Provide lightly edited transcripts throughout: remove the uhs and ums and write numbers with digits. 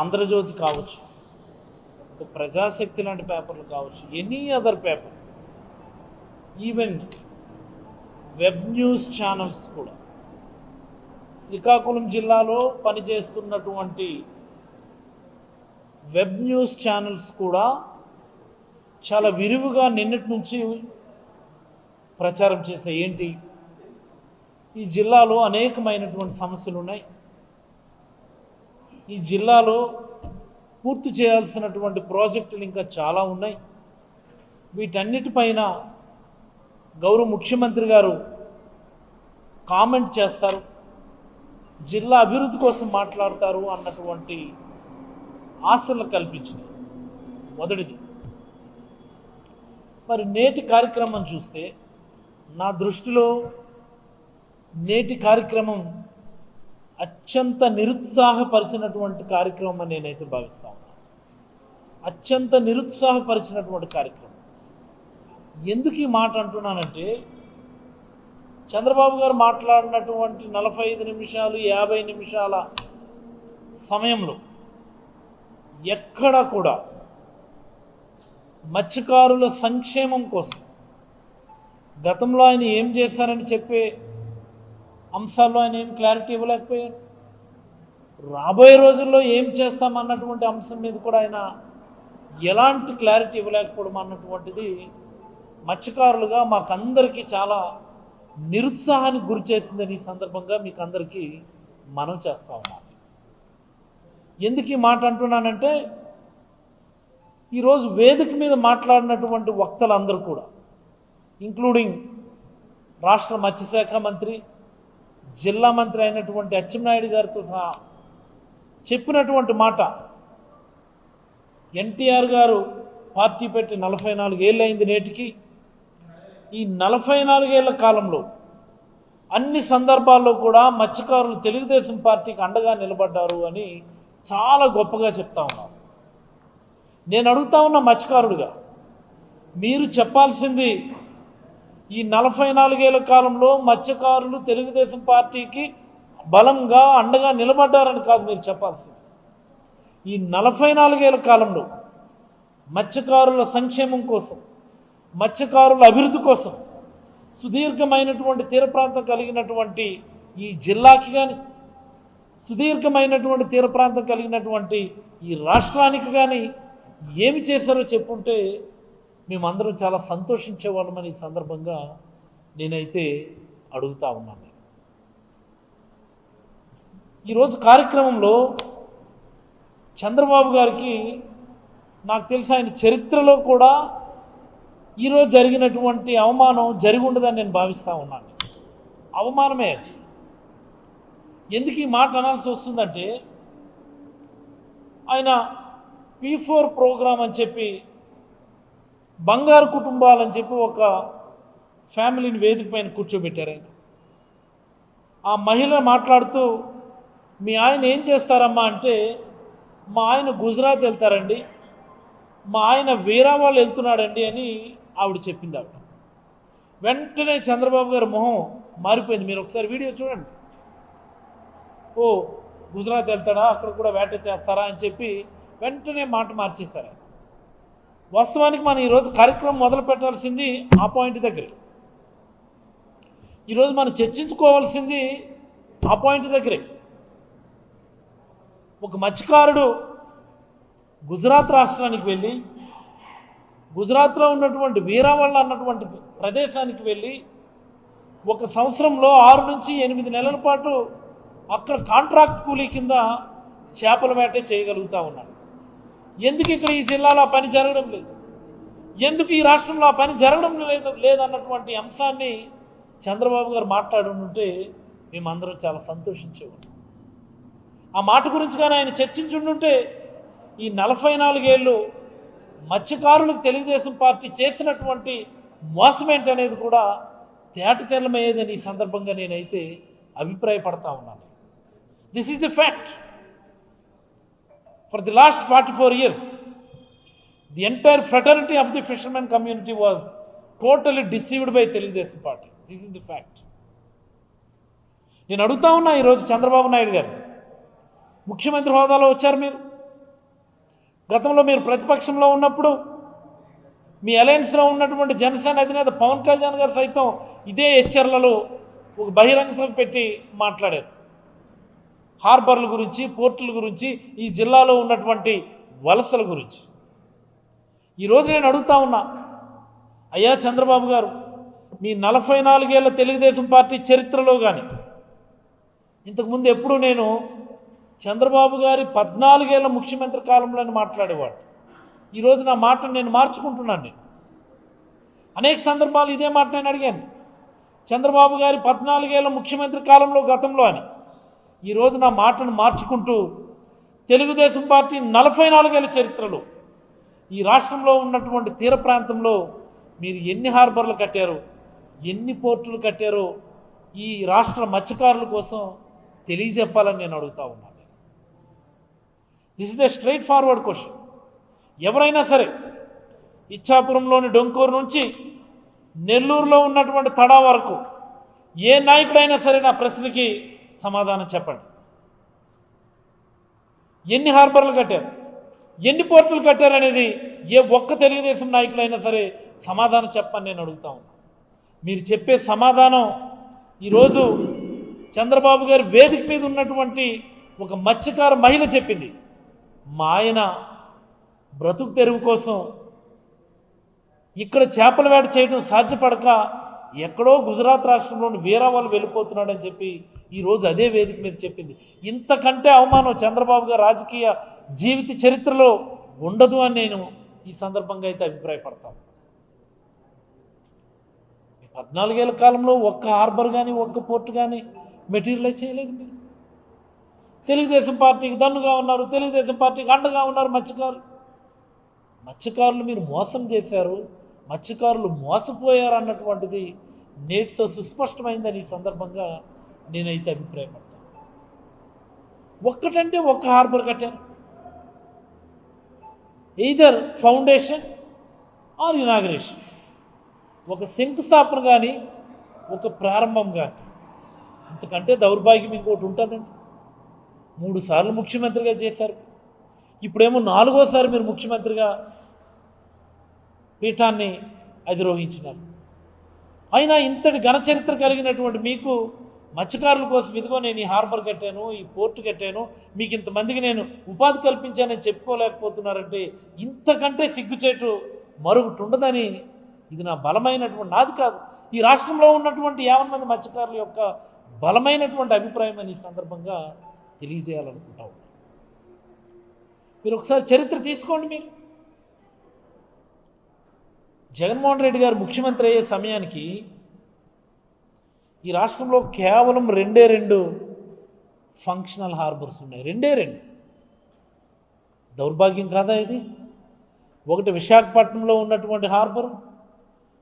ఆంధ్రజ్యోతి కావచ్చు, ప్రజాశక్తి లాంటి పేపర్లు కావచ్చు, any other paper, even web news channels కూడా, శ్రీకాకుళం జిల్లాలో పనిచేస్తున్నటువంటి వెబ్ న్యూస్ ఛానల్స్ కూడా చాలా విరివిగా నిన్నటి నుంచి ప్రచారం చేసే ఏంటి, ఈ జిల్లాలో అనేకమైనటువంటి సమస్యలు ఉన్నాయి, ఈ జిల్లాలో పూర్తి చేయాల్సినటువంటి ప్రాజెక్టులు ఇంకా చాలా ఉన్నాయి, వీటన్నిటిపైన గౌరవ ముఖ్యమంత్రి గారు కామెంట్ చేస్తారు, జిల్లా అభివృద్ధి కోసం మాట్లాడతారు అన్నటువంటి ఆశలు కల్పించింది. మొదటిది. మరి నేటి కార్యక్రమం చూస్తే నా దృష్టిలో నేటి కార్యక్రమం అత్యంత నిరుత్సాహపరిచినటువంటి కార్యక్రమం అని నేనైతే భావిస్తా ఉన్నాను. అత్యంత నిరుత్సాహపరిచినటువంటి కార్యక్రమం. ఎందుకు ఈ మాట అంటున్నానంటే, చంద్రబాబు గారు మాట్లాడినటువంటి 45 నిమిషాలు 50 నిమిషాల సమయంలో ఎక్కడ కూడా మత్స్యకారుల సంక్షేమం కోసం గతంలో ఆయన ఏం చేశారని చెప్పే అంశాల్లో ఆయన ఏం క్లారిటీ ఇవ్వలేకపోయారు. రాబోయే రోజుల్లో ఏం చేస్తామన్నటువంటి అంశం మీద కూడా ఆయన ఎలాంటి క్లారిటీ ఇవ్వలేకపోవడం అన్నటువంటిది మత్స్యకారులుగా మాకందరికీ చాలా నిరుత్సాహానికి గురి చేసిందని ఈ సందర్భంగా మీకు అందరికీ మనం చేస్తా ఉన్నాను. ఎందుకు ఈ మాట అంటున్నానంటే, ఈరోజు వేదిక మీద మాట్లాడినటువంటి వక్తలందరూ కూడా, ఇంక్లూడింగ్ రాష్ట్ర మత్స్యశాఖ మంత్రి, జిల్లా మంత్రి అయినటువంటి అచ్చెన్నాయుడు గారితో సహా చెప్పినటువంటి మాట, ఎన్టీఆర్ గారు పార్టీ పెట్టి 44 ఏళ్ళు అయింది నేటికి. ఈ 44 ఏళ్ల కాలంలో అన్ని సందర్భాల్లో కూడా మత్స్యకారులు తెలుగుదేశం పార్టీకి అండగా నిలబడ్డారు అని చాలా గొప్పగా చెప్తా ఉన్నారు. నేను అడుగుతా ఉన్న మత్స్యకారుడిగా, మీరు చెప్పాల్సింది ఈ 44 ఏళ్ల కాలంలో మత్స్యకారులు తెలుగుదేశం పార్టీకి బలంగా అండగా నిలబడ్డారని కాదు మీరు చెప్పాల్సింది. ఈ 44 ఏళ్ల కాలంలో మత్స్యకారుల సంక్షేమం కోసం, మత్స్యకారుల అభివృద్ధి కోసం, సుదీర్ఘమైనటువంటి తీర ప్రాంతం కలిగినటువంటి ఈ జిల్లాకి కానీ, సుదీర్ఘమైనటువంటి తీర ప్రాంతం కలిగినటువంటి ఈ రాష్ట్రానికి కానీ ఏమి చేశారో చెప్పుంటే మేమందరం చాలా సంతోషించేవాళ్ళమని ఈ సందర్భంగా నేనైతే అడుగుతా ఉన్నాను. ఈరోజు కార్యక్రమంలో చంద్రబాబు గారికి నాకు తెలిసి ఆయన చరిత్రలో కూడా ఈరోజు జరిగినటువంటి అవమానం జరిగి ఉండదని నేను భావిస్తూ ఉన్నాను. అవమానమే అది. ఎందుకు ఈ మాట అనాల్సి వస్తుందంటే, ఆయన P4 ప్రోగ్రాం అని చెప్పి, బంగారు కుటుంబాలని చెప్పి ఒక ఫ్యామిలీని వేదిక పైన కూర్చోబెట్టారు. ఆయన ఆ మహిళ మాట్లాడుతూ, మీ ఆయన ఏం చేస్తారమ్మా అంటే, మా ఆయన గుజరాత్ వెళ్తారండి, మా ఆయన వీరావాళ్ళు వెళ్తున్నాడండి అని ఆవిడ చెప్పింది. ఆవిడ వెంటనే చంద్రబాబు గారి మొహం మారిపోయింది. మీరు ఒకసారి వీడియో చూడండి. ఓ గుజరాత్ వెళ్తాడా, అక్కడ కూడా వేట చేస్తారా అని చెప్పి వెంటనే మాట మార్చేశారు. వాస్తవానికి మనం ఈరోజు కార్యక్రమం మొదలు పెట్టాల్సింది ఆ పాయింట్ దగ్గర. ఈరోజు మనం చర్చించుకోవాల్సింది ఆ పాయింట్ దగ్గరే. ఒక మత్స్యకారుడు గుజరాత్ రాష్ట్రానికి వెళ్ళి, గుజరాత్లో ఉన్నటువంటి వీరావళ్ళ అన్నటువంటి ప్రదేశానికి వెళ్ళి 1 సంవత్సరంలో 6 నుంచి 8 నెలల పాటు అక్కడ కాంట్రాక్ట్ కూలీ కింద చేపల వేట చేయగలుగుతూ ఉన్నాడు. ఎందుకు ఇక్కడ ఈ జిల్లాలో ఆ పని జరగడం లేదు, ఎందుకు ఈ రాష్ట్రంలో ఆ పని జరగడం లేదన్నటువంటి అంశాన్ని చంద్రబాబు గారు మాట్లాడుంటే మేమందరం చాలా సంతోషించేవాళ్ళం. ఆ మాట గురించి కానీ ఆయన చర్చించుంటే ఈ 44 ఏళ్ళు మత్స్యకారులకు తెలుగుదేశం పార్టీ చేసినటువంటి మోసం ఏంటనేది కూడా తేటతెల్లమయ్యేదని ఈ సందర్భంగా నేనైతే అభిప్రాయపడతా ఉన్నాను. This is the fact. For the last 44 years, the entire fraternity of the fishermen community was totally deceived by Telugu Desam party. This is the fact. నేను అడుగుతా ఉన్నా ఈరోజు చంద్రబాబు నాయుడు గారు, ముఖ్యమంత్రి హోదాలో వచ్చారు మీరు, గతంలో మీరు ప్రతిపక్షంలో ఉన్నప్పుడు మీ అలయన్స్లో ఉన్నటువంటి జనసేన అధినేత పవన్ కళ్యాణ్ గారు సైతం ఇదే హెచ్చర్లలో ఒక బహిరంగ సభ పెట్టి మాట్లాడారు. హార్బర్ల గురించి, పోర్టుల గురించి, ఈ జిల్లాలో ఉన్నటువంటి వలసల గురించి. ఈరోజు నేను అడుగుతా ఉన్నా, అయ్యా చంద్రబాబు గారు, మీ 44 ఏళ్ల తెలుగుదేశం పార్టీ చరిత్రలో కానీ ఇంతకుముందు ఎప్పుడు నేను చంద్రబాబు గారి 14 ఏళ్ల ముఖ్యమంత్రి కాలంలోనే మాట్లాడేవాడు. ఈరోజు నా మాటను నేను మార్చుకుంటున్నాను. నేను అనేక సందర్భాలు ఇదే మాట నేను అడిగాను, చంద్రబాబు గారి 14 ఏళ్ల ముఖ్యమంత్రి కాలంలో గతంలో అని. ఈరోజు నా మాటను మార్చుకుంటూ తెలుగుదేశం పార్టీ 44 ఏళ్ల చరిత్రలో ఈ రాష్ట్రంలో ఉన్నటువంటి తీర ప్రాంతంలో మీరు ఎన్ని హార్బర్లు కట్టారో, ఎన్ని పోర్టులు కట్టారో ఈ రాష్ట్ర మత్స్యకారుల కోసం తెలియజెప్పాలని నేను అడుగుతా ఉన్నాను. This is the straight forward question. ఎవరైనా సరే ఇచ్చాపురంలోని డొంకూరు నుంచి నెల్లూరులో ఉన్నటువంటి తడా వరకు ఏ నాయకుడైనా సరే నా ప్రశ్నకి సమాధానం చెప్పండి. ఎన్ని హార్బర్లు కట్టారు, ఎన్ని పోర్టులు కట్టారనేది ఏ ఒక్క తెలుగుదేశం నాయకుడైనా సరే సమాధానం చెప్పని నేను అడుగుతా ఉన్నా. మీరు చెప్పే సమాధానం ఈరోజు చంద్రబాబు గారి వేదిక మీద ఉన్నటువంటి ఒక మత్స్యకార మహిళ చెప్పింది. మా ఆయన బ్రతుకు తెరువు కోసం ఇక్కడ చేపల వేట చేయడం సాధ్యపడక ఎక్కడో గుజరాత్ రాష్ట్రంలోని వీరావాళ్ళు వెళ్ళిపోతున్నాడని చెప్పి ఈరోజు అదే వేదిక మీద చెప్పింది. ఇంతకంటే అవమానం చంద్రబాబు గారి రాజకీయ జీవిత చరిత్రలో ఉండదు అని నేను ఈ సందర్భంగా అయితే అభిప్రాయపడతాను. 14 ఏళ్ల కాలంలో ఒక్క హార్బర్ కానీ, ఒక్క పోర్టు కానీ మెటీరియలైజ్ చేయలేదు. మీరు తెలుగుదేశం పార్టీకి దన్నుగా ఉన్నారు, తెలుగుదేశం పార్టీకి అండగా ఉన్నారు. మత్స్యకారులు మీరు మోసం చేశారు, మత్స్యకారులు మోసపోయారు అన్నటువంటిది నేటితో సుస్పష్టమైందని ఈ సందర్భంగా నేనైతే అభిప్రాయపడతాను. ఒక్కటంటే ఒక్క హార్బర్ కట్టారు, ఎయిదర్ ఫౌండేషన్ ఆర్ ఇనాగ్రేషన్, ఒక శంకుస్థాపన కానీ, ఒక ప్రారంభం కానీ. ఇంతకంటే దౌర్భాగ్యం ఇంకోటి ఉంటుందండి. 3 సార్లు ముఖ్యమంత్రిగా చేశారు, ఇప్పుడేమో 4వసారి మీరు ముఖ్యమంత్రిగా పీఠాన్ని అధిరోహించినారు. అయినా ఇంతటి ఘనచరిత్ర కలిగినటువంటి మీకు మత్స్యకారుల కోసం ఇదిగో నేను ఈ హార్బర్ కట్టాను, ఈ పోర్టు కట్టాను, మీకు ఇంతమందికి నేను ఉపాధి కల్పించానని చెప్పుకోలేకపోతున్నారంటే ఇంతకంటే సిగ్గుచేటు మరొకటి ఉండదని, ఇది నా బలమైనటువంటి, నాది కాదు, ఈ రాష్ట్రంలో ఉన్నటువంటి 50 మంది మత్స్యకారుల యొక్క బలమైనటువంటి అభిప్రాయం అని ఈ సందర్భంగా తెలియజేయాలనుకుంటా ఉన్నాను. మీరు ఒకసారి చరిత్ర తీసుకోండి. మీరు జగన్మోహన్ రెడ్డి గారు ముఖ్యమంత్రి అయ్యే సమయానికి ఈ రాష్ట్రంలో కేవలం 2 ఫంక్షనల్ హార్బర్స్ ఉన్నాయి. 2 దౌర్భాగ్యం కాదా ఇది? ఒకటి విశాఖపట్నంలో ఉన్నటువంటి హార్బర్,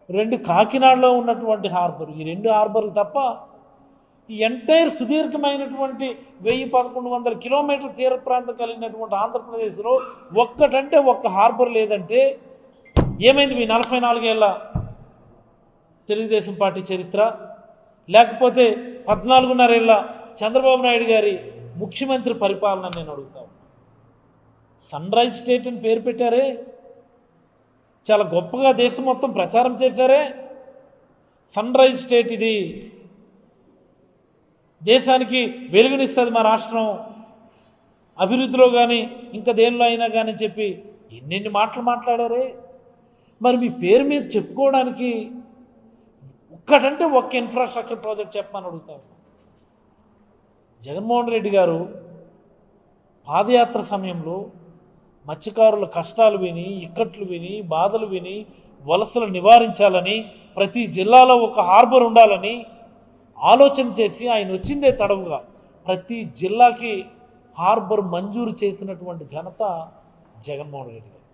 2 కాకినాడలో ఉన్నటువంటి హార్బర్. ఈ 2 హార్బర్లు తప్ప ఈ ఎంటైర్ సుదీర్ఘమైనటువంటి 1000-1100 కిలోమీటర్ల తీర ప్రాంతం కలిగినటువంటి ఆంధ్రప్రదేశ్లో ఒక్కటంటే ఒక్క హార్బర్ లేదంటే ఏమైంది మీ 44 ఏళ్ల తెలుగుదేశం పార్టీ చరిత్ర? లేకపోతే 14.5 ఏళ్ల చంద్రబాబు నాయుడు గారి ముఖ్యమంత్రి పరిపాలన నేను అడుగుతాను. సన్ రైజ్ స్టేట్ అని పేరు పెట్టారే, చాలా గొప్పగా దేశం మొత్తం ప్రచారం చేశారే. సన్ రైజ్ స్టేట్ ఇది, దేశానికి వెలుగునిస్తుంది మా రాష్ట్రం, అభివృద్ధిలో కానీ ఇంకా దేనిలో అయినా కానీ చెప్పి ఎన్నెన్ని మాటలు మాట్లాడారే. మరి మీ పేరు మీద చెప్పుకోవడానికి ఒక్కటంటే ఒక్క ఇన్ఫ్రాస్ట్రక్చర్ ప్రాజెక్ట్ చెప్పమని అడుగుతారు. జగన్మోహన్ రెడ్డి గారు పాదయాత్ర సమయంలో మత్స్యకారుల కష్టాలు విని, ఇక్కట్లు విని, బాధలు విని, వలసలు నివారించాలని, ప్రతి జిల్లాలో ఒక హార్బర్ ఉండాలని ఆలోచన చేసి ఆయన వచ్చిందే తడవుగా ప్రతి జిల్లాకి హార్బర్ మంజూరు చేసినటువంటి ఘనత జగన్మోహన్ రెడ్డి గారు.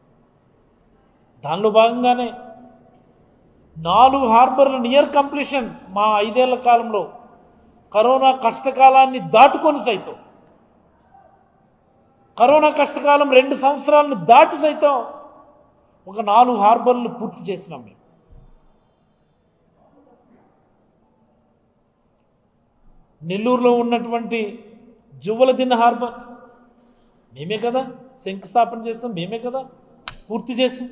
దానిలో భాగంగానే 4 హార్బర్లు నియర్ కంప్లీషన్ మా 5 ఏళ్ల కాలంలో, కరోనా కష్టకాలాన్ని దాటుకొని సైతం, కరోనా కష్టకాలం 2 సంవత్సరాలను దాటి సైతం ఒక 4 హార్బర్లు పూర్తి చేసినాం మేము. నెల్లూరులో ఉన్నటువంటి జువ్వలదిన్న హార్బర్ మేమే కదా శంకుస్థాపన చేసాం, మేమే కదా పూర్తి చేసాం.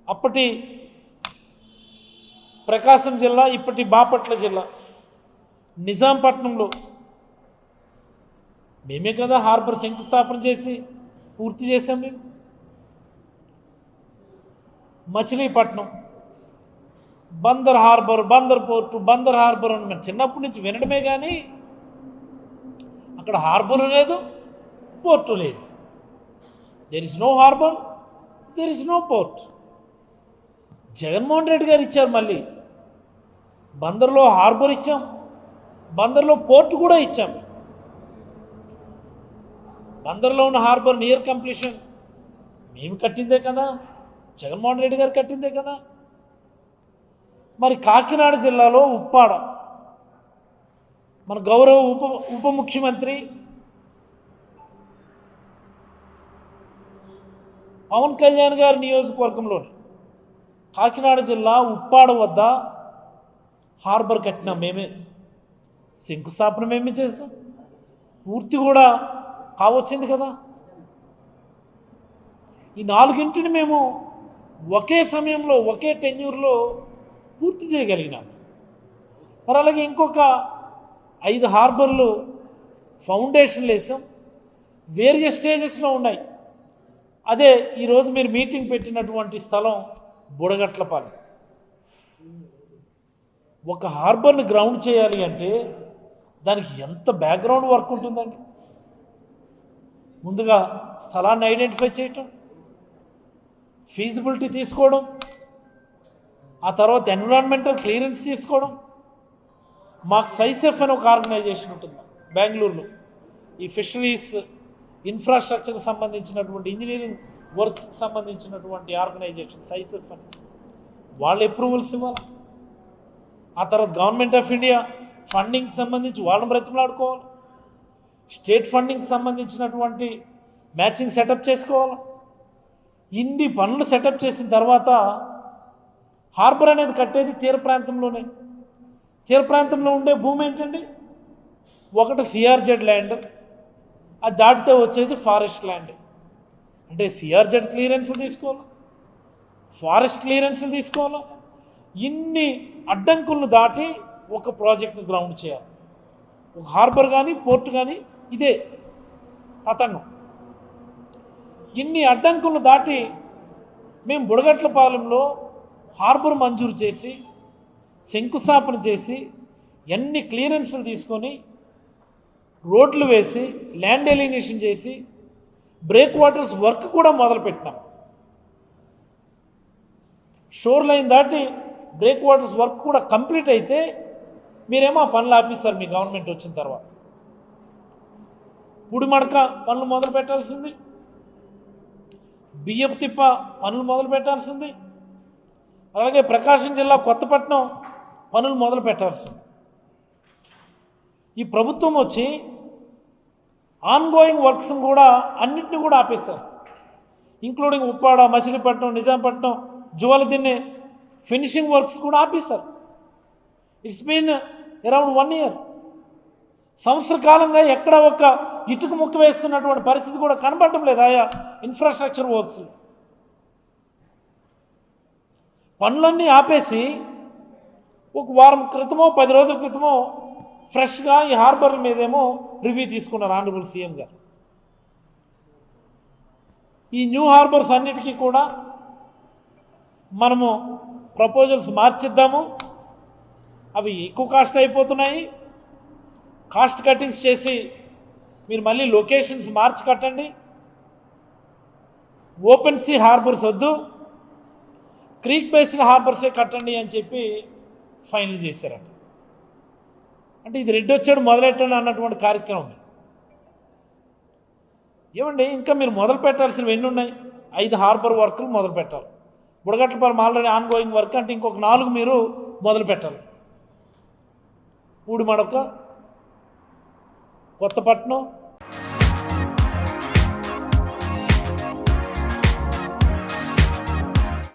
అప్పటి ప్రకాశం జిల్లా, ఇప్పటి బాపట్ల జిల్లా, నిజాంపట్నంలో మేమే కదా హార్బర్ శంకుస్థాపన చేసి పూర్తి చేసాం. మేము Machilipatnam, Bandar harbour, Bandar port, Bandar harbour అని మనం చిన్నప్పటి నుంచి వినడమే కానీ అక్కడ హార్బర్ లేదు, పోర్టు లేదు. There is no harbour, there is no port. Jaganmohan Reddy గారు ఇచ్చారు. మళ్ళీ బందర్లో హార్బర్ ఇచ్చాం, బందర్లో పోర్టు కూడా ఇచ్చాం. బందర్లో ఉన్న హార్బర్ నియర్ కంప్లీషన్ మేము కట్టిందే కదా, జగన్మోహన్ రెడ్డి గారు కట్టిందే కదా. మరి కాకినాడ జిల్లాలో ఉప్పాడ, మన గౌరవ ఉప ముఖ్యమంత్రి పవన్ కళ్యాణ్ గారి నియోజకవర్గంలోని కాకినాడ జిల్లా ఉప్పాడ వద్ద హార్బర్ కట్టినాం మేమే, శంకుస్థాపన మేమే చేసాం, పూర్తి కూడా కావచ్చింది కదా. ఈ 4 మేము ఒకే సమయంలో ఒకే టెన్యూర్లో పూర్తి చేయగలిగినాం. మరి అలాగే ఇంకొక 5 హార్బర్లు ఫౌండేషన్లు వేసాం, వేరియస్ స్టేజెస్లో ఉన్నాయి. అదే ఈరోజు మీరు మీటింగ్ పెట్టినటువంటి స్థలం బుడగట్లపాలెం. ఒక హార్బర్ని గ్రౌండ్ చేయాలి అంటే దానికి ఎంత బ్యాక్గ్రౌండ్ వర్క్ ఉంటుందండి. ముందుగా స్థలాన్ని ఐడెంటిఫై చేయటం, ఫీజిబిలిటీ తీసుకోవడం, ఆ తర్వాత ఎన్విరాన్మెంటల్ క్లియరెన్స్ తీసుకోవడం. మాకు సైసెఫ్ అని ఒక ఆర్గనైజేషన్ ఉంటుంది బెంగళూరులో, ఈ ఫిషరీస్ ఇన్ఫ్రాస్ట్రక్చర్కి సంబంధించినటువంటి ఇంజనీరింగ్ వర్క్స్కి సంబంధించినటువంటి ఆర్గనైజేషన్ సైసెఫ్ అని. వాళ్ళు అప్రూవల్స్ ఇవ్వాలి. ఆ తర్వాత గవర్నమెంట్ ఆఫ్ ఇండియా ఫండింగ్కి సంబంధించి వాళ్ళని బ్రతిమలాడుకోవాలి, స్టేట్ ఫండింగ్కి సంబంధించినటువంటి మ్యాచింగ్ సెటప్ చేసుకోవాలి. ఇన్ని పనులు సెటప్ చేసిన తర్వాత హార్బర్ అనేది కట్టేది తీర ప్రాంతంలోనే. తీర ప్రాంతంలో ఉండే భూమి ఏంటండి, ఒకటి సిఆర్జెడ్ ల్యాండ్, అది దాటితే వచ్చేది ఫారెస్ట్ ల్యాండ్. అంటే సిఆర్జెడ్ క్లియరెన్స్ తీసుకోవాలి, ఫారెస్ట్ క్లియరెన్స్ తీసుకోవాలి. ఇన్ని అడ్డంకులను దాటి ఒక ప్రాజెక్ట్ని గ్రౌండ్ చేయాలి. ఒక హార్బర్ కానీ పోర్ట్ కానీ ఇదే తతంగం. ఇన్ని అడ్డంకులను దాటి మేము బుడగట్లపాలెంలో హార్బర్ మంజూరు చేసి శంకుస్థాపన చేసి ఎన్ని క్లియరెన్స్లు తీసుకొని రోడ్లు వేసి ల్యాండ్ ఎలినేషన్ చేసి బ్రేక్ వాటర్స్ వర్క్ కూడా మొదలుపెట్టినాం. షోర్ లైన్ దాటి బ్రేక్ వాటర్స్ వర్క్ కూడా కంప్లీట్ అయితే మీరేమో ఆ పనులు ఆపిస్తారు మీ గవర్నమెంట్ వచ్చిన తర్వాత. పుడిమడక పనులు మొదలు పెట్టాల్సింది, బియ్యపు తిప్ప పనులు మొదలు పెట్టాల్సింది, అలాగే ప్రకాశం జిల్లా కొత్తపట్నం పనులు మొదలు పెట్టాల్సింది. ఈ ప్రభుత్వం వచ్చి ఆన్గోయింగ్ వర్క్స్ కూడా అన్నింటినీ కూడా ఆపేశారు, including Uppada, Machilipatnam, Nizampatnam, Juvvaladinne finishing works కూడా ఆపేశారు. It's been around 1 year. సంవత్సర కాలంగా ఎక్కడ ఒక ఇటుక ముక్క వేస్తున్నటువంటి పరిస్థితి కూడా కనబడటం లేదు ఆయా ఇన్ఫ్రాస్ట్రక్చర్ వర్క్స్. పనులన్నీ ఆపేసి ఒక వారం క్రితమో 10 రోజుల క్రితమో ఫ్రెష్గా ఈ హార్బర్ల మీదేమో రివ్యూ తీసుకున్నారు ఆనరబుల్ సీఎం గారు. ఈ న్యూ హార్బర్స్ అన్నిటికీ కూడా మనము ప్రపోజల్స్ మార్చిద్దాము, అవి ఎక్కువ కాస్ట్ అయిపోతున్నాయి, కాస్ట్ కటింగ్స్ చేసి మీరు మళ్ళీ లొకేషన్స్ మార్చి కట్టండి, ఓపెన్ సీ హార్బర్స్ వద్దు, క్రీక్ బేస్డ్ హార్బర్సే కట్టండి అని చెప్పి ఫైనల్ చేశారంట. అంటే ఇది రెడ్డి వచ్చాడు మొదలెట్టండి అన్నటువంటి కార్యక్రమం. ఏమండి ఇంకా మీరు మొదలు పెట్టాల్సినవి ఎన్ని ఉన్నాయి? 5 హార్బర్ వర్కులు మొదలు పెట్టాలి. బుడగట్లపాలెం ఆల్రెడీ ఆన్గోయింగ్ వర్క్, అంటే ఇంకొక 4 మీరు మొదలు పెట్టాలి. పూడిమడక, కొత్తపట్నం,